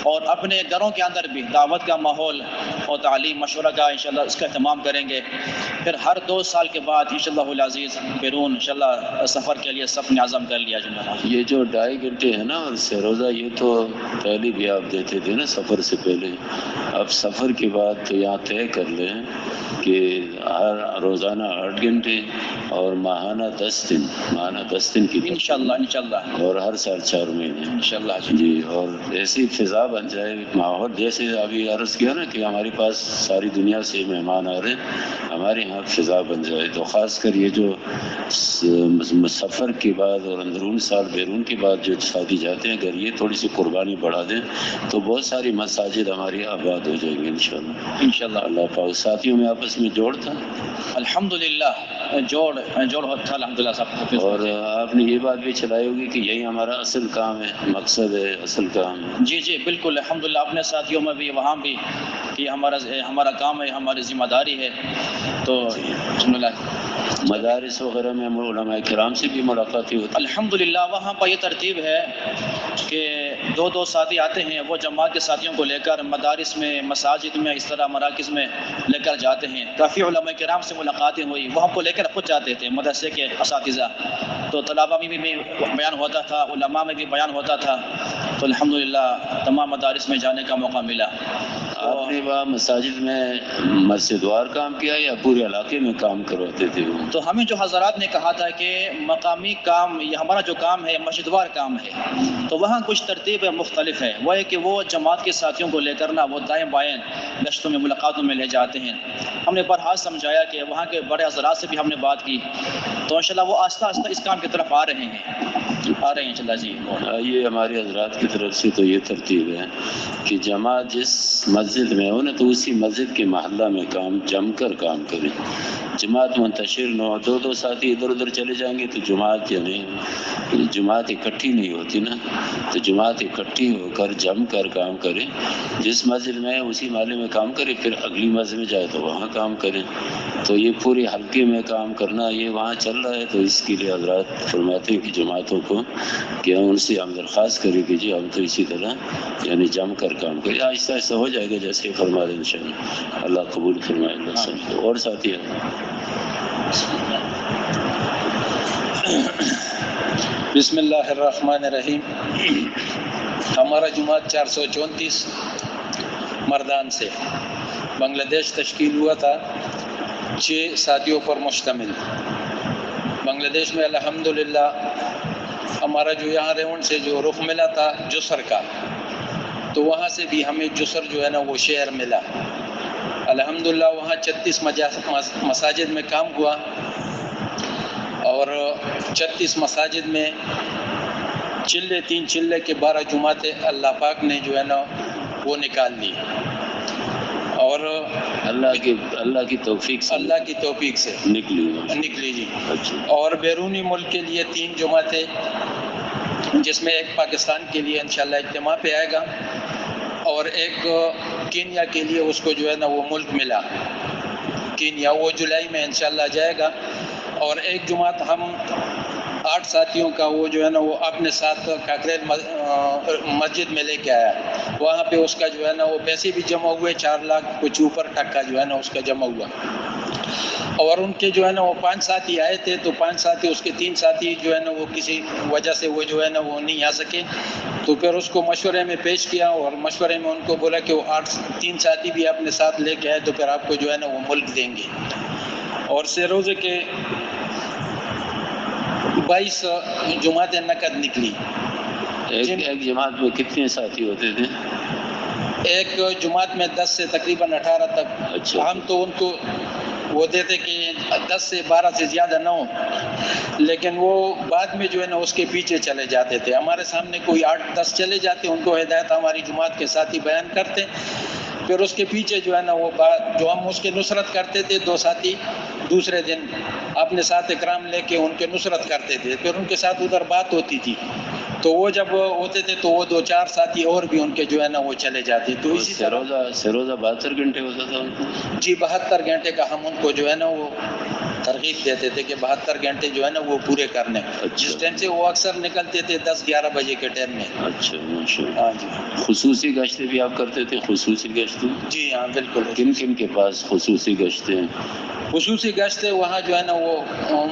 اور اپنے گھروں کے اندر بھی دعوت کا ماحول اور تعلیم مشورہ کا انشاءاللہ اس کا اہتمام کریں گے. پھر ہر 2 سال کے بعد انشاءاللہ العزیز بیرون انشاءاللہ سفر کے لیے سب نے عزم کر لیا. یہ جو 2.5 گھنٹے ہے نا سے روزہ، یہ تو پہلے بھی آپ دیتے تھے نا سفر سے پہلے، اب سفر کے بعد تو یہاں طے کر لیں کہ ہر روزانہ 8 گھنٹے اور ماہانہ 10 دن، ماہانہ 10 دن کی انشاءاللہ اور ہر سال 4 مہینے انشاءاللہ جی، اور ایسی فضا بن جائے ماحول، جیسے ابھی عرض کیا نا کہ ہمارے پاس ساری دنیا سے مہمان آ رہے ہیں، ہمارے یہاں فضا بن جائے، تو خاص کر یہ جو سفر کے بعد اور اندرون سال بیرون کے بعد جو شادی جاتے ہیں، اگر یہ تھوڑی سی قربانی بڑھا دیں تو بہت ساری مساجد ہماری آباد ہو جائیں گے انشاءاللہ۔ اللہ پاک ساتھیوں میں آپس میں جوڑ تھا، الحمدللہ جوڑ ہوتا الحمدللہ سب کو۔ اور آپ نے یہ بات بھی چلائی ہوگی کہ یہی ہمارا اصل کام ہے، مقصد ہے، اصل کام ہے۔ جی بالکل الحمدللہ، اپنے ساتھیوں میں بھی وہاں بھی کہ ہمارا کام ہے، ہماری ذمہ داری ہے، تو الحمدللہ مدارس وغیرہ میں علماء کرام سے بھی ملاقات ہوتی ہے۔ الحمدللہ وہاں پر یہ ترتیب ہے کہ دو ساتھی آتے ہیں، وہ جماعت کے ساتھیوں کو لے کر مدارس میں، مساجد میں، اس طرح مراکز میں لے کر جاتے ہیں۔ کافی علماء کرام سے ملاقاتیں ہوئی، وہ ہم کو لے کر خود جاتے تھے، مدرسے کے اساتذہ، تو طلباء میں بھی بیان ہوتا تھا، علماء میں بھی بیان ہوتا تھا، تو الحمدللہ تمام مدارس میں جانے کا موقع ملا۔ آپ نے وہاں مساجد میں مسجد وار کام کیا یا پورے علاقے میں کام کرواتے تھے؟ تو ہمیں جو حضرات نے کہا تھا کہ مقامی کام، یہ ہمارا جو کام ہے مسجد وار کام ہے، تو وہاں کچھ ترتیب مختلف ہے، وہ ہے کہ وہ جماعت کے ساتھیوں کو لے کر نا وہ دائیں بائیں گشتوں میں، ملاقاتوں میں لے جاتے ہیں۔ ہم نے بہرحال سمجھایا کہ وہاں کے بڑے حضرات سے بھی ہم نے بات کی، تو انشاءاللہ وہ آہستہ آہستہ اس کام کی طرف آ رہے ہیں انشاءاللہ۔ جی یہ ہمارے حضرات کی طرف سے تو یہ ترتیب ہے کہ جماعت جس مسجد میں ہو نا تو اسی مسجد کے محلہ میں کام جم کر کام کریں، جماعت منتشر نہ ہو، دو ساتھی ادھر ادھر چلے جائیں گے تو جماعت جماعت اکٹھی نہیں ہوتی نا، تو جماعت اکٹھی ہو کر جم کر کام کرے، جس مسجد میں اسی محلے میں کام کرے، پھر اگلی مسجد میں جائے تو وہاں کام کرے، تو یہ پورے حلقے میں کام کرنا یہ وہاں چل رہا ہے، تو اس کے لیے حضرات فرماتے ہیں کہ جماعتوں کو کہ ان سے ہم درخواست کریں کہ جی ہم تو اسی طرح یعنی جم کر کام کریں، آہستہ آہستہ ہو جائے گا جیسے فرما دیں انشاءاللہ، اللہ قبول فرمائے اللہ سب کو۔ اور ساتھی بسم اللہ الرحمن الرحیم۔ ہمارا جماعت 434 مردان سے بنگلہ دیش تشکیل ہوا تھا، 6 ساتھیوں پر مشتمل۔ بنگلہ دیش میں الحمدللہ ہمارا جو یہاں ریونڈ سے جو رخ ملا تھا جسر کا، تو وہاں سے بھی ہمیں جسر جو ہے نا وہ شہر ملا۔ الحمدللہ وہاں 36 مساجد میں کام ہوا، اور 36 مساجد میں 3 چلے کے 12 جماعتیں اللہ پاک نے جو ہے نا وہ نکال لی، اور اللہ کی توفیق سے نکلی جی۔ اور بیرونی ملک کے لیے 3 جماعتیں، جس میں ایک پاکستان کے لیے انشاءاللہ اجتماع پہ آئے گا، اور ایک کینیا کے لیے اس کو جو ہے نا وہ ملک ملا کینیا، وہ جولائی میں انشاءاللہ جائے گا۔ اور ایک جماعت ہم 8 ساتھیوں کا وہ جو ہے نا وہ اپنے ساتھ کاکریل مسجد میں لے کے آیا، وہاں پہ اس کا جو ہے نا وہ پیسے بھی جمع ہوئے، 4 لاکھ کچھ اوپر ٹکا جو ہے نا اس کا جمع ہوا۔ اور ان کے جو ہے نا وہ 5 ساتھی آئے تھے، تو 5 ساتھی، اس کے 3 ساتھی جو ہے نا وہ کسی وجہ سے وہ جو ہے نا وہ نہیں آ سکے، تو پھر اس کو مشورے میں پیش کیا، اور مشورے میں ان کو بولا کہ وہ 3 ساتھی بھی اپنے ساتھ لے کے آئے تو پھر آپ کو جو ہے نا وہ ملک دیں گے۔ اور سیروزے کے 22 جماعتیں نقد نکلی۔ ایک جماعت میں کتنے ساتھی ہوتے تھے؟ ایک جماعت میں 10 سے تقریباً 18 تک۔ اچھا۔ ہم تو ان کو وہ دیتے کہ 10 سے 12 سے زیادہ نہ ہو، لیکن وہ بعد میں جو ہے نا اس کے پیچھے چلے جاتے تھے، ہمارے سامنے کوئی 8-10 چلے جاتے، ان کو ہدایت ہماری جماعت کے ساتھی بیان کرتے، پھر اس کے پیچھے جو ہے نا وہ بات جو ہم اس کے نصرت کرتے تھے، 2 ساتھی دوسرے دن اپنے ساتھ اکرام لے کے ان کے نصرت کرتے تھے، پھر ان کے ساتھ ادھر بات ہوتی تھی، تو وہ جب ہوتے تھے تو وہ 2-4 ساتھی اور بھی ان کے جو ہے نا وہ چلے جاتے، تو اسی طرح سروزہ 72 گھنٹے ہوتا تھا ان کو؟ جی 72 گھنٹے کا ہم ان کو جو ہے نا وہ ترغیب دیتے تھے کہ 72 گھنٹے جو ہے نا وہ پورے کرنے. جس ٹائم سے وہ اکثر نکلتے تھے 10-11 بجے کے ٹائم میں. اچھا ماشاء اللہ. ہاں جی خصوصی گشتیں بھی آپ کرتے تھے؟ خصوصی گشتیں جی ہاں بالکل. کن کن کے پاس خصوصی گشتیں؟ خصوصی گشتیں وہاں جو ہے نا وہ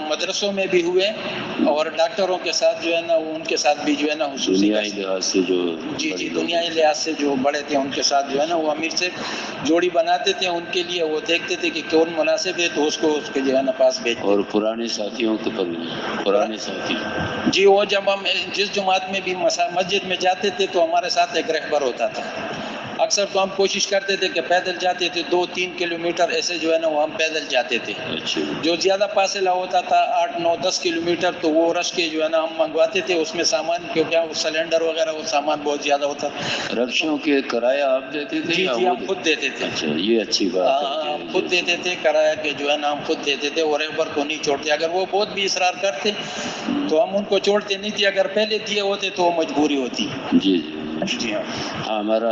مدرسوں میں بھی ہوئے اور ڈاکٹروں کے ساتھ جو ہے نا ان کے ساتھ بھی جو ہے نا خصوصی دنیائی لحاظ سے جو جی دنیائی لحاظ سے جو بڑے تھے ان کے ساتھ جو ہے نا وہ امیر سے جوڑی بناتے تھے ان کے لیے. وہ دیکھتے تھے کہ کون مناسب ہے تو اس کے جو ہے نا پاس بھیجتے. اور پرانے ساتھیوں کے پرانے ساتھی جی وہ جب ہم جس جماعت میں بھی مسجد میں جاتے تھے تو ہمارے ساتھ ایک رہبر ہوتا تھا. اکثر تو ہم کوشش کرتے تھے کہ پیدل جاتے تھے 2-3 کلومیٹر ایسے جو ہے نا وہ ہم پیدل جاتے تھے. جو زیادہ فاصلہ ہوتا تھا 8-9-10 کلومیٹر تو وہ رش کے جو ہے نا ہم منگواتے تھے اس میں سامان, کیونکہ سلنڈر وغیرہ وہ سامان بہت زیادہ ہوتا. رکشوں کے کرایہ آپ دیتے تھے؟ جی ہم خود دیتے تھے. اچھا یہ اچھی بات ہے. ہم خود دیتے تھے کرایہ کے جو ہے نا ہم خود دیتے تھے اور رہبر کو نہیں چھوڑتے. اگر وہ بہت بھی اصرار کرتے تو ہم ان کو چھوڑتے نہیں تھے. اگر پہلے دیے ہوتے تو وہ مجبوری ہوتی. جی جی ہاں ہمارا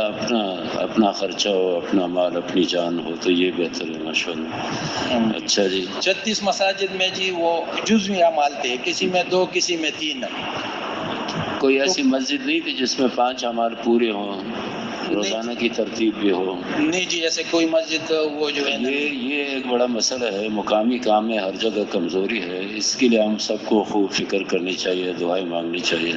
اپنا خرچہ ہو, اپنا مال, اپنی جان ہو تو یہ بہتر ہے ماشاء اللہ. اچھا جی 36 مساجد میں جی وہ جزوی اعمال تھے, کسی میں 2 کسی میں 3. کوئی ایسی مسجد نہیں تھی جس میں 5 اعمال پورے ہوں, روزانہ کی ترتیب بھی ہو؟ نہیں جی ایسے کوئی مسجد وہ جو ہے یہ ایک بڑا مسئلہ ہے. مقامی کام میں ہر جگہ کمزوری ہے. اس کے لیے ہم سب کو خوب فکر کرنی چاہیے, دعائیں مانگنی چاہیے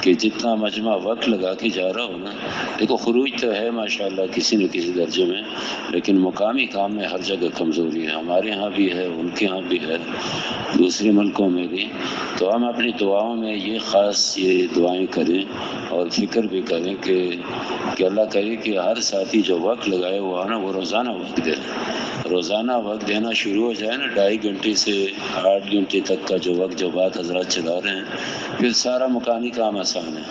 کہ جتنا مجمع وقت لگا کے جا رہا ہو نا, دیکھو خروج تو ہے ماشاءاللہ کسی نہ کسی درجے میں, لیکن مقامی کام میں ہر جگہ کمزوری ہے. ہمارے ہاں بھی ہے, ان کے ہاں بھی ہے, دوسرے ملکوں میں بھی. تو ہم اپنی دعاؤں میں یہ خاص یہ دعائیں کریں اور فکر بھی کریں کہ اللہ کرے کہ ہر ساتھی جو وقت لگائے وہ نا وہ روزانہ وقت دے. روزانہ وقت دینا شروع ہو جائے نا 2.5 گھنٹے سے 8 گھنٹے تک کا جو وقت جو بات حضرات چلا رہے ہیں, پھر سارا مکانی کام آسان ہے.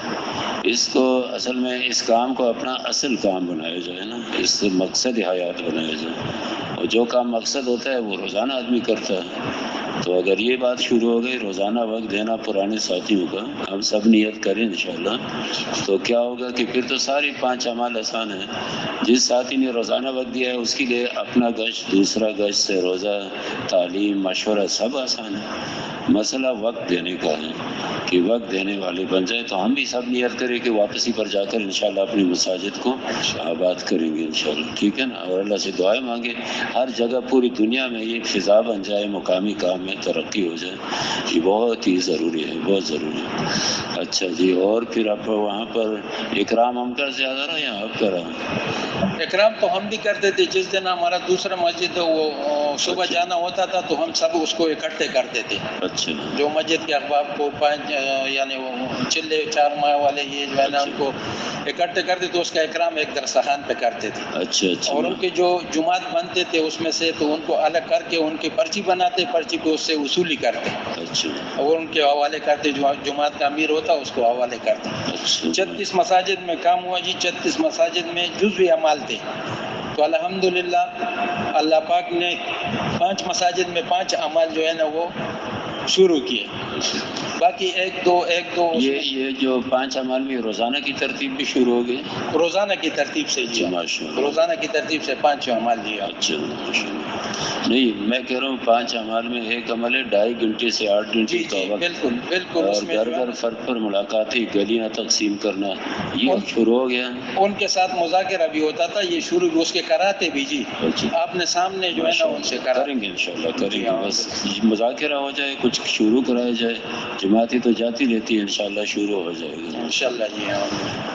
اس کو اصل میں اس کام کو اپنا اصل کام بنایا جائے نا, اس سے مقصد حیات بنایا جائے. اور جو کام مقصد ہوتا ہے وہ روزانہ آدمی کرتا ہے. تو اگر یہ بات شروع ہو گئی روزانہ وقت دینا پرانے ساتھیوں کا, ہم سب نیت کریں انشاءاللہ, تو کیا ہوگا کہ پھر تو ساری 5 اعمال آسان ہیں. جس ساتھی نے روزانہ وقت دیا ہے اس کے لیے اپنا گشت, دوسرا گشت سے روزہ, تعلیم, مشورہ سب آسان ہے. مسئلہ وقت دینے کا ہے کہ وقت دینے والے بن جائے. تو ہم بھی سب نیت کریں کہ واپسی پر جا کر انشاءاللہ اپنی مساجد کو آباد کریں گے انشاءاللہ, ٹھیک ہے نا. اور اللہ سے دعائیں مانگے ہر جگہ پوری دنیا میں یہ فضا بن جائے, مقامی کام میں ترقی ہو جائے. یہ بہت ہی ضروری ہے, بہت ضروری ہے. اچھا جی, اور پھر آپ وہاں پر اکرام ہم کا زیادہ رہا یا آپ کا رہا؟ اکرام تو ہم بھی کرتے تھے. جس دن ہمارا دوسرا مسجد وہ صبح جانا ہوتا تھا تو ہم سب اس کو اکٹھے کرتے تھے. اچھا جو مسجد کے احباب کو 5 یعنی وہ چلے 4 ماہ والے یہ جو ہے نا ان کو اکٹھے کرتے تو اس کا اکرام ایک درسخان پہ کرتے تھے. اچھا اور ان کے جو جماعت بنتے تھے اس میں سے تو ان کو الگ کر کے ان کی پرچی بناتے, پرچی کو اس سے وصولی کرتے اور ان کے حوالے کرتے. جو جماعت کا امیر ہوتا اس کو حوالے کرتے. 36 مساجد میں کام ہوا جی. 36 مساجد میں جزوی اعمال تھے. تو الحمدللہ اللہ پاک نے 5 مساجد میں 5 اعمال جو ہے نا وہ شروع کیے. باقی ایک دو یہ جو 5 اعمال میں روزانہ کی ترتیب بھی شروع ہو گئی. روزانہ کی ترتیب سے جی, روزانہ کی ترتیب سے 5 اعمال دیا. اچھا نہیں میں کہہ رہا ہوں 5 اعمال میں ایک عمل ہے 2.5 گھنٹے سے 8 گھنٹے کا وقت. بالکل اور گھر گھر فرد پر ملاقاتیں, گلیاں تقسیم کرنا, یہ شروع ہو گیا. ان کے ساتھ مذاکرہ بھی ہوتا تھا. یہ شروع اس کے کراتے بھی جی. آپ نے سامنے جو ہے نا ان سے کریں گے انشاءاللہ, کریں گے. بس مذاکرہ ہو جائے, کچھ شروع کرایا جائے. جماعتیں تو جاتی رہتی ہے, انشاءاللہ شروع ہو جائے گی انشاءاللہ جی.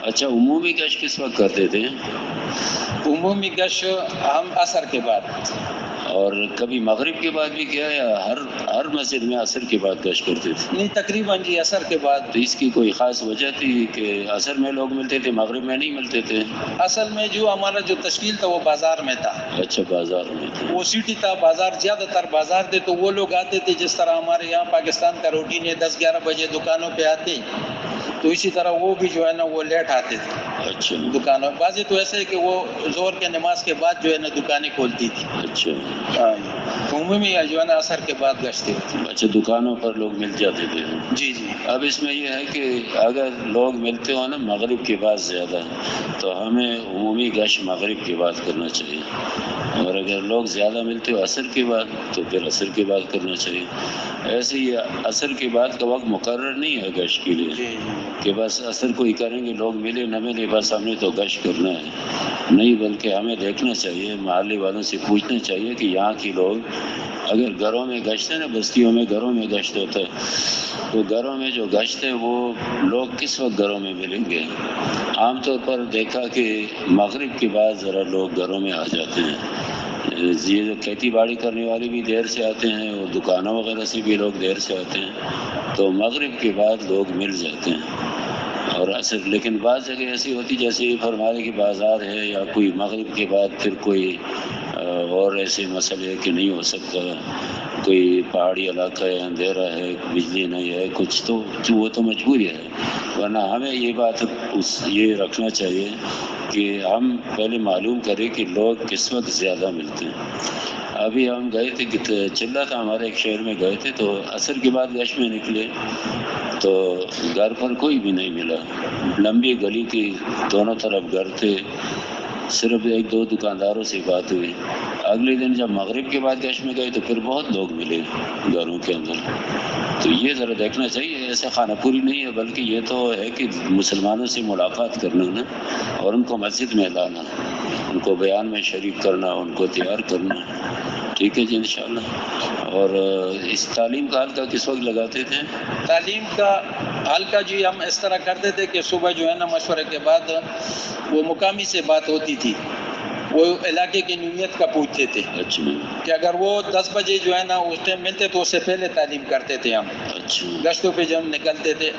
اچھا عمومی گشت کس وقت کرتے تھے؟ عمومی گشت ہم عصر کے بعد. اور کبھی مغرب کے بعد بھی کیا یا ہر مسجد میں عصر کے بعد گشت کرتے تھے؟ نہیں تقریباً جی عصر کے بعد. تو اس کی کوئی خاص وجہ تھی کہ عصر میں لوگ ملتے تھے مغرب میں نہیں ملتے تھے؟ اصل میں جو ہمارا جو تشکیل تھا وہ بازار میں تھا. اچھا بازار میں تھا. وہ سٹی تھا, بازار زیادہ تر بازار تھے. تو وہ لوگ آتے تھے جس طرح ہمارے یہاں پاکستان کا روٹین ہے 10-11 بجے دکانوں پہ آتے. تو تو اسی طرح وہ بھی جو ہے نا وہ لیٹ آتے تھے اچھا دکانوں. بعضی تو ایسے ہے کہ وہ ظہر کے نماز کے بعد جو ہے نا دکانیں کھولتی تھی. اچھا عمومی جو ہے نا عصر کے بعد گشتے ہوتی. اچھا دکانوں پر لوگ مل جاتے تھے. جی جی. اب اس میں یہ ہے کہ اگر لوگ ملتے ہوں نا مغرب کے بعد زیادہ تو ہمیں عمومی گشت مغرب کے بعد کرنا چاہیے، اور اگر لوگ زیادہ ملتے ہو عصر کے بعد تو پھر عصر کے بعد کرنا چاہیے. ایسے ہی عصر کے بعد کا وقت مقرر نہیں ہے گشت کے لیے کہ بس عصر کو ہی کریں گے، لوگ ملے نہ ملے بس ہم نے تو گشت کرنا ہے، نہیں، بلکہ ہمیں دیکھنا چاہیے، محلے والوں سے پوچھنا چاہیے کہ یہاں کے لوگ اگر گھروں میں گشت ہے نا، بستیوں میں گھروں میں گشت ہوتا ہے، تو گھروں میں جو گشت ہے وہ لوگ کس وقت گھروں میں ملیں گے. عام طور پر دیکھا کہ مغرب کے بعد ذرا لوگ گھروں میں آ جاتے ہیں. یہ جو کھیتی باڑی کرنے والے بھی دیر سے آتے ہیں اور دکانوں وغیرہ سے بھی لوگ دیر سے آتے ہیں، تو مغرب کے بعد لوگ مل جاتے ہیں. اور عصر لیکن بعض جگہ ایسی ہوتی جیسے یہ فرمانے کی بازار ہے یا کوئی مغرب کے بعد پھر کوئی اور ایسے مسئلے کہ نہیں ہو سکتا، کوئی پہاڑی علاقہ ہے، اندھیرا ہے، بجلی نہیں ہے کچھ، تو وہ تو مجبوری ہے. ورنہ ہمیں یہ بات یہ رکھنا چاہیے کہ ہم پہلے معلوم کریں کہ لوگ کس وقت زیادہ ملتے ہیں. ابھی ہم گئے تھے کہ چلا تھا ہمارے ایک شہر میں گئے تھے، تو عصر کے بعد گشت میں نکلے تو گھر پر کوئی بھی نہیں ملا. لمبی گلی کی دونوں طرف گھر تھے، صرف ایک دو دکانداروں سے بات ہوئی. اگلے دن جب مغرب کے بعد گشت میں گئے تو پھر بہت لوگ ملے گھروں کے اندر. تو یہ ذرا دیکھنا چاہیے، ایسے خانہ پوری نہیں ہے بلکہ یہ تو ہے کہ مسلمانوں سے ملاقات کرنا نا، اور ان کو مسجد میں لانا، ان کو بیان میں شریک کرنا، ان کو تیار کرنا. ٹھیک ہے جی انشاءاللہ. اور اس تعلیم کا حلقہ کس وقت لگاتے تھے؟ تعلیم کا حلقہ جی ہم اس طرح کرتے تھے کہ صبح جو ہے نا مشورے کے بعد وہ مقامی سے بات ہوتی تھی، وہ علاقے کی نوعیت کا پوچھتے تھے اچھا کہ اگر وہ 10 بجے جو ہے نا اس ٹائم ملتے تو اس سے پہلے تعلیم کرتے تھے ہم. اچھا گشتوں پہ جب نکلتے تھے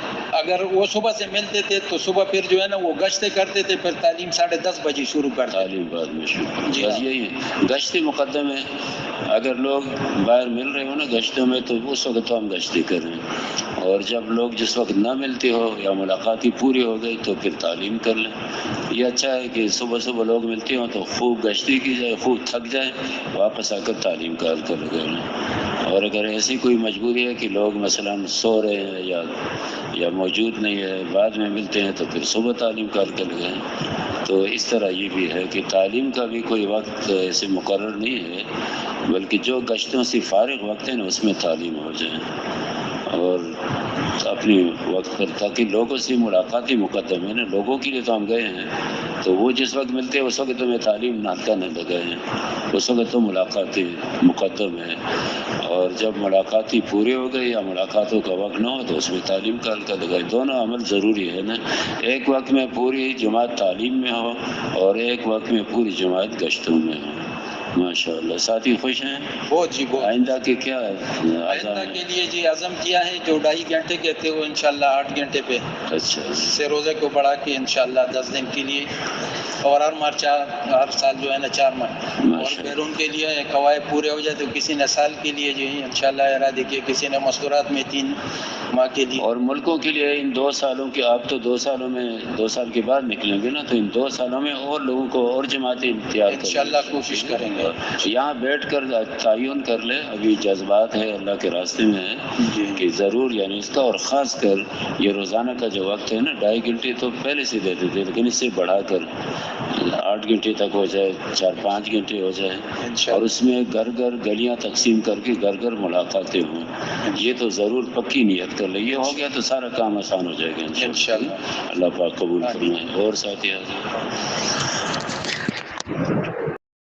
اگر وہ صبح سے ملتے تھے تو صبح پھر جو ہے نا وہ گشتیں کرتے تھے، پھر تعلیم 10:30 بجے شروع کرتے. تعلیم بعد میں شروع. جی بس یہی ہے گشتی مقدم ہے. اگر لوگ باہر مل رہے ہو نا گشتوں میں تو اس وقت تو ہم گشتی کریں، اور جب لوگ جس وقت نہ ملتے ہو یا ملاقات ہی پوری ہو گئی تو پھر تعلیم کر لیں. یہ اچھا ہے کہ صبح صبح لوگ ملتے ہوں تو خوب گشتی کی جائے، خوب تھک جائیں، واپس آ کر تعلیم کا حلقہ لگا لیں. اور اگر ایسی کوئی مجبوری ہے کہ لوگ مثلاً سو رہے ہیں یا موجود نہیں ہے، بعد میں ملتے ہیں تو پھر صبح تعلیم کا حلقہ لگائیں. تو اس طرح یہ بھی ہے کہ تعلیم کا بھی کوئی وقت ایسے مقرر نہیں ہے، بلکہ جو گشتوں سے فارغ وقت ہے نا اس میں تعلیم ہو جائے، اور اپنی وقت پر، تاکہ لوگوں سے ملاقات ہی مقدم ہے نا. لوگوں کے لیے تو ہم گئے ہیں تو وہ جس وقت ملتے ہیں اس وقت تو میں تعلیم حلقہ نہ لگائیں، اس وقت تو ملاقات ہی مقدم ہے. اور جب ملاقات ہی پورے ہو گئے یا ملاقاتوں کا وقت نہ ہو تو اس میں تعلیم کا حلقہ لگائے. دونوں عمل ضروری ہے نا، ایک وقت میں پوری جماعت تعلیم میں ہو اور ایک وقت میں پوری جماعت گشتوں میں ہو. ماشاء اللہ. ساتھی خوش ہیں؟ بہت جی بہت. آئندہ کے کیا آئندہ کے لیے جی عزم کیا ہے جو 2.5 گھنٹے کہتے ہو انشاءاللہ 8 گھنٹے پہ اچھا سے روزے کو بڑھا کے انشاءاللہ 10 دن کے لیے، اور ہر سال جو ہے نا 4 ماہ، اور بیرون کے لیے قواعد پورے ہو جائے تو کسی نے سال کے لیے جو ہے انشاءاللہ ارادے کیے، کسی نے مستورات میں 3 ماہ کے لیے. اور ملکوں کے لیے ان 2 سالوں کے، آپ تو 2 سالوں میں 2 سال کے بعد نکلیں گے نا، تو ان 2 سالوں میں اور لوگوں کو اور جماعتیں تیار کریں انشاءاللہ کوشش کریں گے. یہاں بیٹھ کر تعین کر لے، ابھی جذبات ہے اللہ کے راستے میں ہے کہ ضرور یعنی اس کا، اور خاص کر یہ روزانہ کا جو وقت ہے نا 2.5 گھنٹے تو پہلے سے دیتے تھے، لیکن اس سے بڑھا کر 8 گھنٹے تک ہو جائے، 4-5 گھنٹے ہو جائے، اور اس میں گھر گھر گلیاں تقسیم کر کے گھر گھر ملاقاتیں ہوں. یہ تو ضرور پکی نیت کر لے، یہ ہو گیا تو سارا کام آسان ہو جائے گا انشاءاللہ. اللہ پاک قبول فرمائے. اور ساتھی حاضر